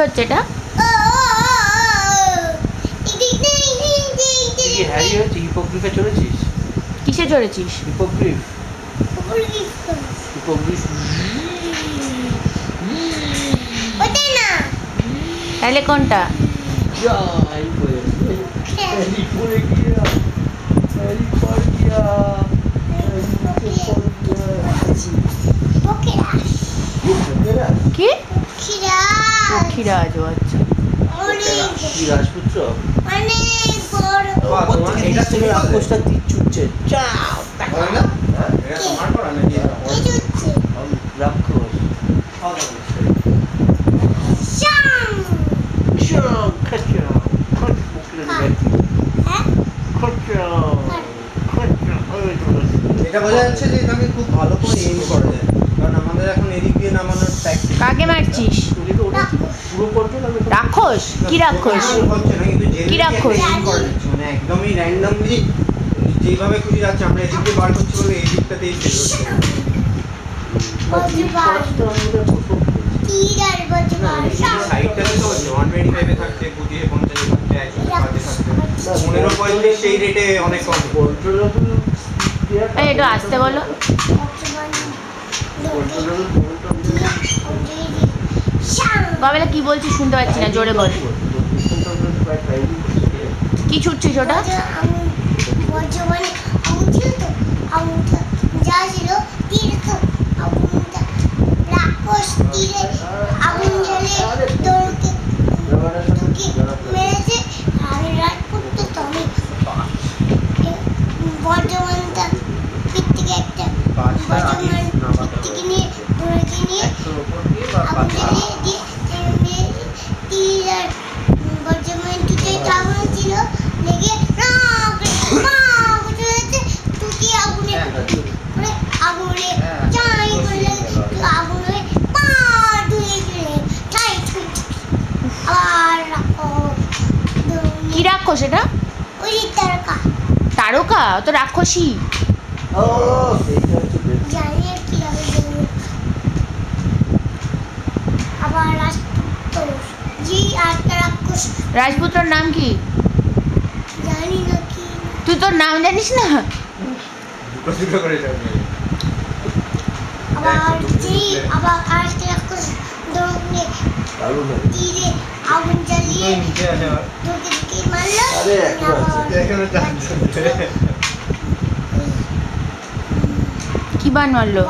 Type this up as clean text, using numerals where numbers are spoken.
হচ্ছে এটা? হ্যারি হচ্ছে হিপোগ্রিফে চড়েছিস? কিসে চড়েছিস? হিপোগ্রিফ। হিপোগ্রিফ তাহলে কোনটা? কি? পক্ষীরাজ। আচ্ছা, কি রাজপুত্র? এটা তুমি রাক্ষসটা তীর ছুটছে। চাও রাক্ষস এটা বোঝা যাচ্ছে যে এটাকে খুব ভালো করে এম করা যায়, কারণ আমাদের এখন এদিক দিয়ে নামানোর ট্যাকটিক। কাকে মারছিস? রাক্ষস? কি রাক্ষস? কি রাক্ষস? মানে একদমই র্যান্ডমলি যেভাবে খুশি যাচ্ছে, আমরা এদিক দিয়ে বার করছি বলে এই দিকটাতেই ফেল হচ্ছে। সাইডটাতে তো 125 এ থাকছে, 25 এ 50 এ থাকছে, 105 এ থাকছে, 15 সেই রেটে অনেক কম। একটু আসতে বলো। বাবা কি বলছিস শুনতে পাচ্ছি না, জোরে বল। কি ছুটছিস ওটা? কি রাক্ষস এটা? তারকা? তো রাক্ষসী। রাজপুত্রর নাম কি? তুই তোর নাম জানিস না? কি বান মারলো?